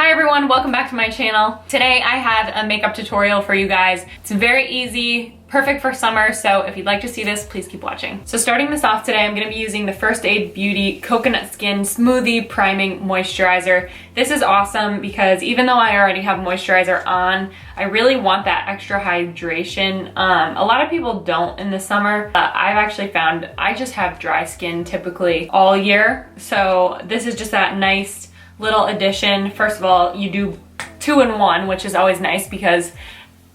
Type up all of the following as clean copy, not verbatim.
Hi everyone, welcome back to my channel. Today I have a makeup tutorial for you guys. It's very easy, perfect for summer, so if you'd like to see this, please keep watching. So starting this off today, I'm gonna be using the First Aid Beauty Coconut Skin Smoothie Priming Moisturizer. This is awesome because even though I already have moisturizer on, I really want that extra hydration. A lot of people don't in the summer. I've actually found I just have dry skin typically all year, so this is just that nice little addition. First of all, you do 2-in-1, which is always nice because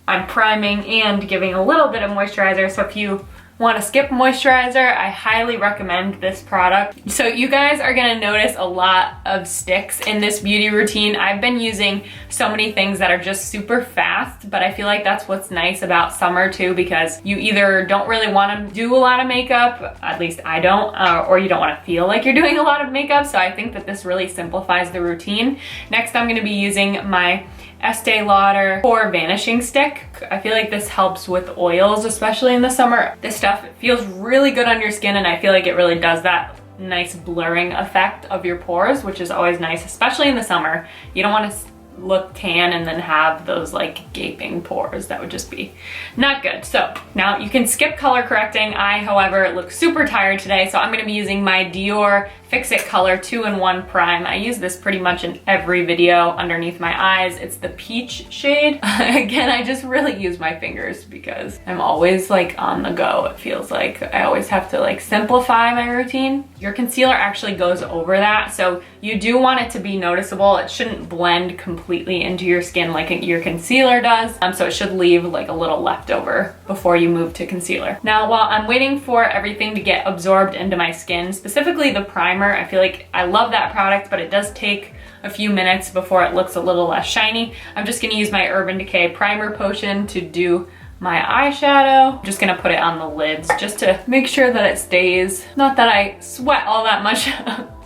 I'm priming and giving a little bit of moisturizer. So if you want to skip moisturizer, I highly recommend this product. So you guys are gonna notice a lot of sticks in this beauty routine. I've been using so many things that are just super fast, but I feel like that's what's nice about summer too, because you either don't really want to do a lot of makeup, at least I don't, or you don't want to feel like you're doing a lot of makeup. So I think that this really simplifies the routine. Next, I'm gonna be using my Estee Lauder Pore Vanishing Stick. I feel like this helps with oils, especially in the summer. This stuff feels really good on your skin, and I feel like it really does that nice blurring effect of your pores, which is always nice, especially in the summer. You don't want to look tan and then have those like gaping pores. That would just be not good. So now you can skip color correcting. I, however, look super tired today, so I'm going to be using my Dior Fix It Color 2-in-1 Prime. I use this pretty much in every video underneath my eyes. It's the peach shade. Again, I just really use my fingers because I'm always like on the go. It feels like I always have to like simplify my routine. Your concealer actually goes over that, so you do want it to be noticeable. It shouldn't blend completely into your skin like your concealer does. So it should leave like a little leftover before you move to concealer. Now, while I'm waiting for everything to get absorbed into my skin, specifically the primer, I feel like I love that product, but it does take a few minutes before it looks a little less shiny. I'm just gonna use my Urban Decay Primer Potion to do my eyeshadow. I'm just gonna put it on the lids just to make sure that it stays. Not that I sweat all that much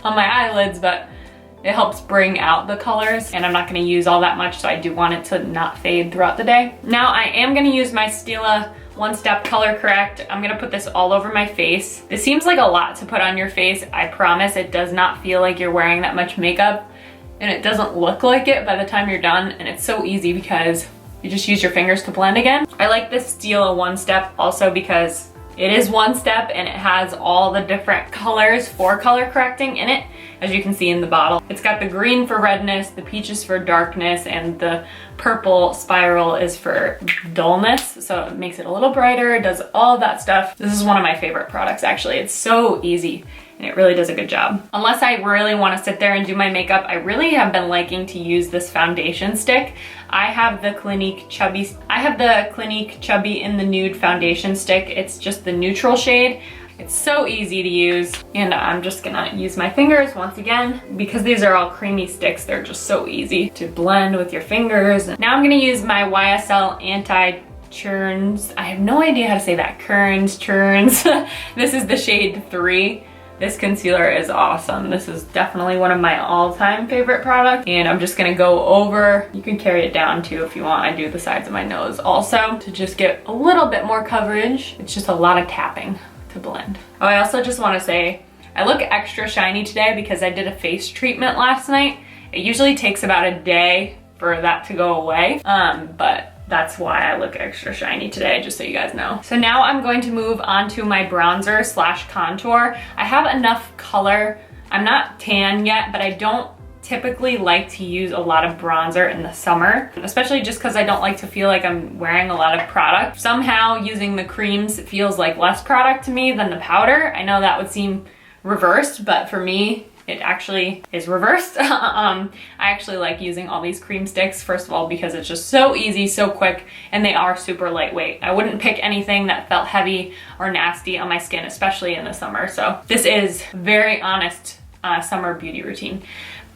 on my eyelids, but it helps bring out the colors, and I'm not gonna use all that much, so I do want it to not fade throughout the day. Now I am gonna use my Stila One Step Color Correct. I'm gonna put this all over my face. This seems like a lot to put on your face. I promise it does not feel like you're wearing that much makeup, and it doesn't look like it by the time you're done, and it's so easy because you just use your fingers to blend again. I like this Stila One Step also because it is one step and it has all the different colors for color correcting in it, as you can see in the bottle. It's got the green for redness, the peach is for darkness, and the purple spiral is for dullness. So it makes it a little brighter, it does all that stuff. This is one of my favorite products actually. It's so easy and it really does a good job. Unless I really want to sit there and do my makeup, I really have been liking to use this foundation stick. I have the Clinique Chubby in the Nude foundation stick. It's just the neutral shade. It's so easy to use, and I'm just gonna use my fingers once again. Because these are all creamy sticks, they're just so easy to blend with your fingers. Now I'm gonna use my YSL Anti-Churns. I have no idea how to say that. Churns. This is the shade 3. This concealer is awesome. This is definitely one of my all-time favorite products. And I'm just gonna go over, you can carry it down too if you want. I do the sides of my nose also to just get a little bit more coverage. It's just a lot of tapping to blend. Oh, I also just wanna say, I look extra shiny today because I did a face treatment last night. It usually takes about a day for that to go away, but that's why I look extra shiny today, just so you guys know. So now I'm going to move on to my bronzer slash contour. I have enough color. I'm not tan yet, but I don't typically like to use a lot of bronzer in the summer, especially just because I don't like to feel like I'm wearing a lot of product. Somehow using the creams feels like less product to me than the powder. I know that would seem reversed, but for me, it actually is reversed. I actually like using all these cream sticks, first of all, because it's just so easy, so quick, and they are super lightweight. I wouldn't pick anything that felt heavy or nasty on my skin, especially in the summer. So this is very honest summer beauty routine.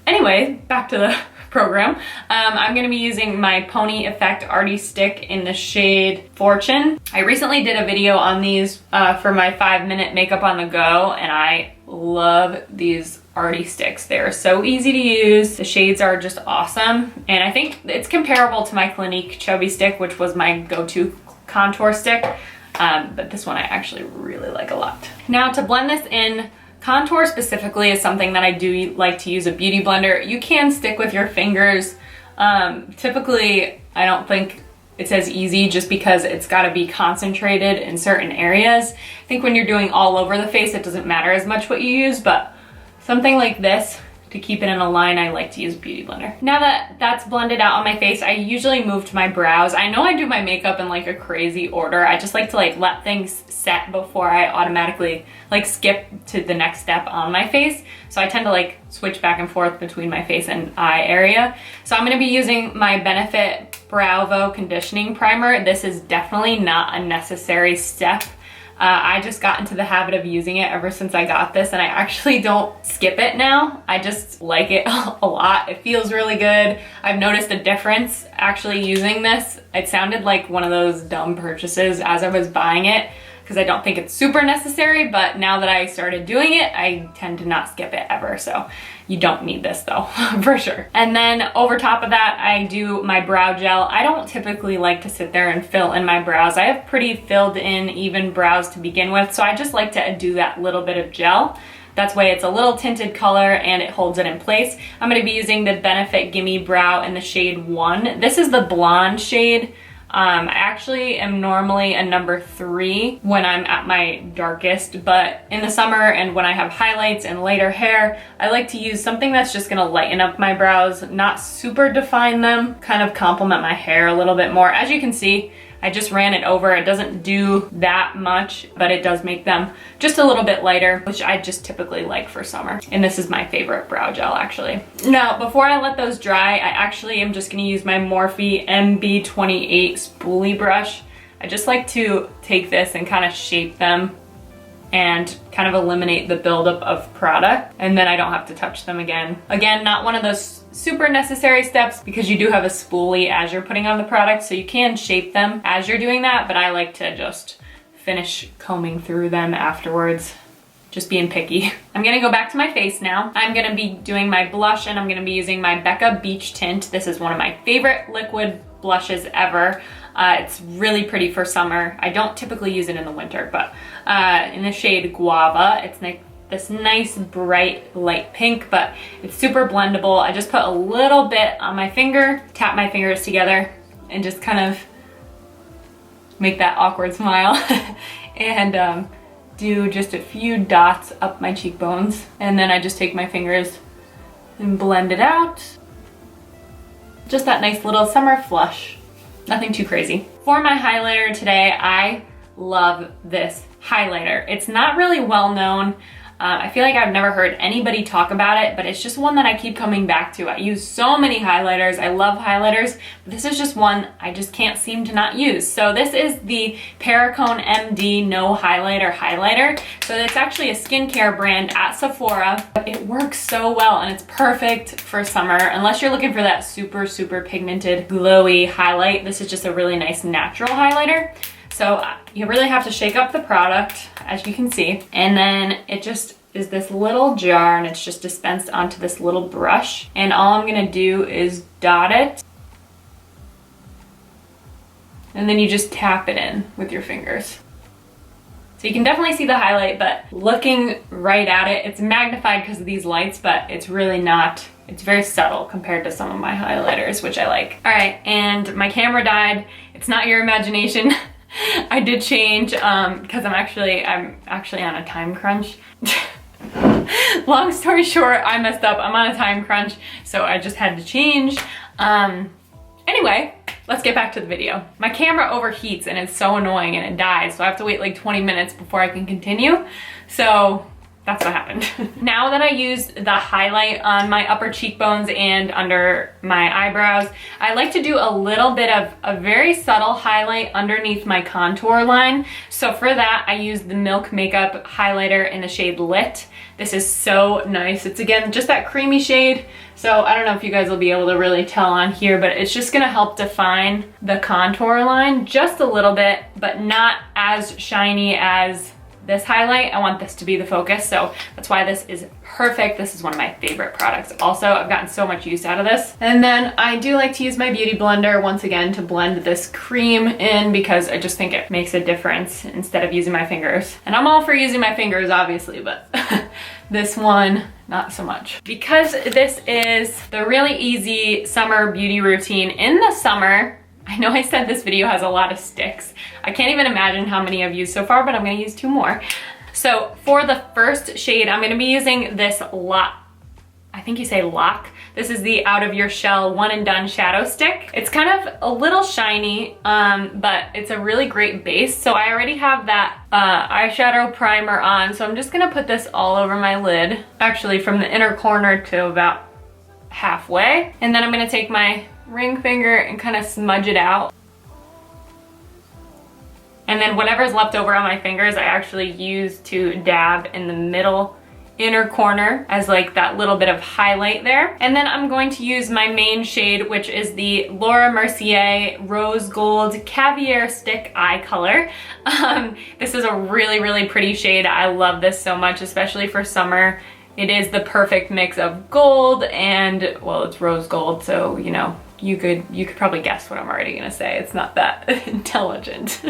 Anyway, back to the program. I'm gonna be using my Pony Effect Arty Stick in the shade Fortune. I recently did a video on these for my 5-minute makeup on the go, and I love these Arty sticks. They're so easy to use. The shades are just awesome. And I think it's comparable to my Clinique Chubby Stick, which was my go-to contour stick. But this one I actually really like a lot. Now to blend this in Contour specifically is something that I do like to use a beauty blender. You can stick with your fingers. Typically, I don't think it's as easy just because it's got to be concentrated in certain areas. I think when you're doing all over the face, it doesn't matter as much what you use, but something like this, to keep it in a line, I like to use Beauty Blender. Now that that's blended out on my face, I usually move to my brows. I know I do my makeup in like a crazy order. I just like to like let things set before I automatically like skip to the next step on my face. So I tend to like switch back and forth between my face and eye area. So I'm gonna be using my Benefit Bravo Conditioning Primer. This is definitely not a necessary step. I just got into the habit of using it ever since I got this, and I actually don't skip it now. I just like it a lot. It feels really good. I've noticed a difference actually using this. It sounded like one of those dumb purchases as I was buying it, because I don't think it's super necessary, but now that I started doing it, I tend to not skip it ever. So you don't need this though, for sure. And then over top of that, I do my brow gel. I don't typically like to sit there and fill in my brows. I have pretty filled in even brows to begin with, so I just like to do that little bit of gel. That's why it's a little tinted color and it holds it in place. I'm gonna be using the Benefit Gimme Brow in the shade 1. This is the blonde shade. I actually am normally a number 3 when I'm at my darkest, but in the summer and when I have highlights and lighter hair, I like to use something that's just gonna lighten up my brows, not super define them, kind of complement my hair a little bit more. As you can see, I just ran it over. It doesn't do that much, but it does make them just a little bit lighter, which I just typically like for summer. And this is my favorite brow gel, actually. Now, before I let those dry, I actually am just gonna use my Morphe MB28 spoolie brush. I just like to take this and kind of shape them and kind of eliminate the buildup of product, and then I don't have to touch them again. Again, not one of those super necessary steps because you do have a spoolie as you're putting on the product, so you can shape them as you're doing that, but I like to just finish combing through them afterwards. Just being picky. I'm gonna go back to my face now. I'm gonna be doing my blush, and I'm gonna be using my Becca Beach Tint. This is one of my favorite liquid blushes ever. It's really pretty for summer. I don't typically use it in the winter, but in the shade Guava, it's like this nice bright light pink, but it's super blendable. I just put a little bit on my finger, tap my fingers together, and just kind of make that awkward smile and do just a few dots up my cheekbones. And then I just take my fingers and blend it out. Just that nice little summer flush. Nothing too crazy. For my highlighter today, I love this highlighter. It's not really well known. I feel like I've never heard anybody talk about it, but it's just one that I keep coming back to. I use so many highlighters. I love highlighters, but this is just one I just can't seem to not use. So this is the Perricone MD No Highlighter highlighter. So it's actually a skincare brand at Sephora. It works so well, and it's perfect for summer. Unless you're looking for that super, super pigmented, glowy highlight, this is just a really nice natural highlighter. So you really have to shake up the product, as you can see, and then it just is this little jar, and it's just dispensed onto this little brush. And all I'm gonna do is dot it, and then you just tap it in with your fingers. So you can definitely see the highlight, but looking right at it, it's magnified because of these lights, but it's really not. It's very subtle compared to some of my highlighters, which I like. All right, and my camera died. It's not your imagination. I did change because I'm actually on a time crunch. Long story short, I messed up. I'm on a time crunch, so I just had to change. Anyway, let's get back to the video. My camera overheats and it's so annoying and it dies, so I have to wait like 20 minutes before I can continue. So that's what happened. Now that I used the highlight on my upper cheekbones and under my eyebrows, I like to do a little bit of a very subtle highlight underneath my contour line. So for that, I use the Milk Makeup highlighter in the shade Lit. This is so nice. It's again, just that creamy shade. So I don't know if you guys will be able to really tell on here, but it's just gonna help define the contour line just a little bit, but not as shiny as this highlight. I want this to be the focus, so that's why this is perfect. This is one of my favorite products. Also, I've gotten so much use out of this. And then I do like to use my beauty blender once again to blend this cream in because I just think it makes a difference instead of using my fingers. And I'm all for using my fingers, obviously, but this one, not so much. Because this is the really easy summer beauty routine in the summer, I know I said this video has a lot of sticks. I can't even imagine how many I've used so far, but I'm gonna use 2 more. So for the first shade, I'm gonna be using this I think you say lock. This is the Out of Your Shell One and Done Shadow Stick. It's kind of a little shiny, but it's a really great base. So I already have that eyeshadow primer on, so I'm just gonna put this all over my lid. Actually, from the inner corner to about halfway. And then I'm gonna take my ring finger and kind of smudge it out. And then whatever's left over on my fingers, I actually use to dab in the middle inner corner as like that little bit of highlight there. And then I'm going to use my main shade, which is the Laura Mercier Rose Gold Caviar Stick Eye Color. This is a really, really pretty shade. I love this so much, especially for summer. It is the perfect mix of gold and, well, it's rose gold, so, you know, you could probably guess what I'm already gonna say. It's not that intelligent.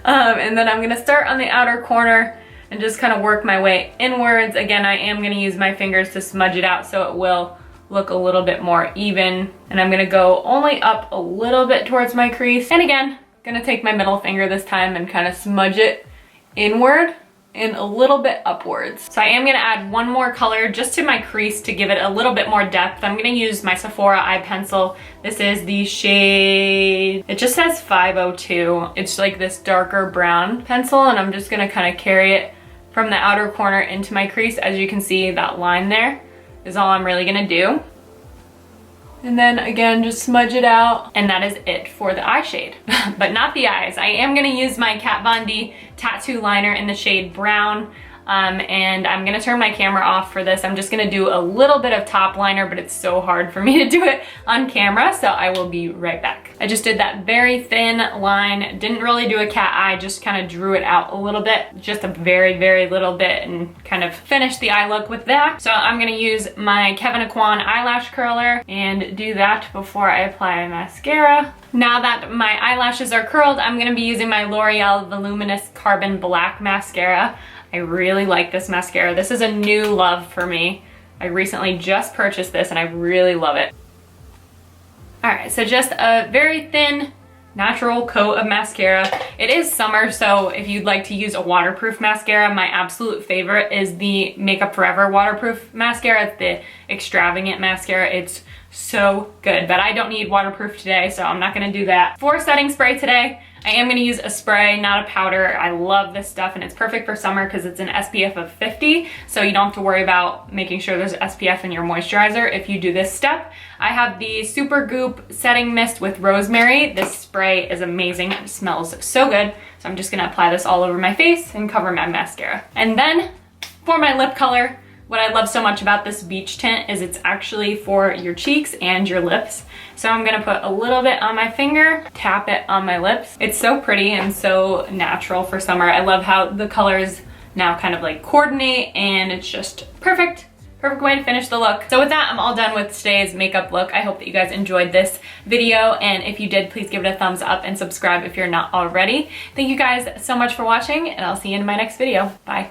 And then I'm gonna start on the outer corner and just kind of work my way inwards. Again, I am gonna use my fingers to smudge it out so it will look a little bit more even. And I'm gonna go only up a little bit towards my crease. And again, gonna take my middle finger this time and kind of smudge it inward and a little bit upwards. So I am gonna add 1 more color just to my crease to give it a little bit more depth. I'm gonna use my Sephora eye pencil. This is the shade, it just says 502. It's like this darker brown pencil, and I'm just gonna kind of carry it from the outer corner into my crease. As you can see, that line there is all I'm really gonna do. And then again, just smudge it out. And that is it for the eye shade, but not the eyes. I am gonna use my Kat Von D tattoo liner in the shade Brown. And I'm gonna turn my camera off for this. I'm just gonna do a little bit of top liner, but it's so hard for me to do it on camera, so I will be right back. I just did that very thin line, didn't really do a cat eye, just kind of drew it out a little bit, just a very, very little bit, and kind of finished the eye look with that. So I'm gonna use my Kevyn Aucoin eyelash curler and do that before I apply mascara. Now that my eyelashes are curled, I'm gonna be using my L'Oreal Voluminous Carbon Black Mascara. I really like this mascara. This is a new love for me. I recently just purchased this and I really love it. All right, so just a very thin, natural coat of mascara. It is summer, so if you'd like to use a waterproof mascara, my absolute favorite is the Makeup Forever waterproof mascara. It's the Extravagant mascara. It's so good, but I don't need waterproof today, so I'm not gonna do that. For setting spray today, I am gonna use a spray, not a powder. I love this stuff and it's perfect for summer because it's an SPF of 50, so you don't have to worry about making sure there's SPF in your moisturizer if you do this step. I have the Super Goop Setting Mist with Rosemary. This spray is amazing, it smells so good. So I'm just gonna apply this all over my face and cover my mascara. And then for my lip color, what I love so much about this beach tint is it's actually for your cheeks and your lips. So I'm gonna put a little bit on my finger, tap it on my lips. It's so pretty and so natural for summer. I love how the colors now kind of like coordinate, and it's just perfect. Perfect way to finish the look. So with that, I'm all done with today's makeup look. I hope that you guys enjoyed this video, and if you did, please give it a thumbs up and subscribe if you're not already. Thank you guys so much for watching, and I'll see you in my next video. Bye.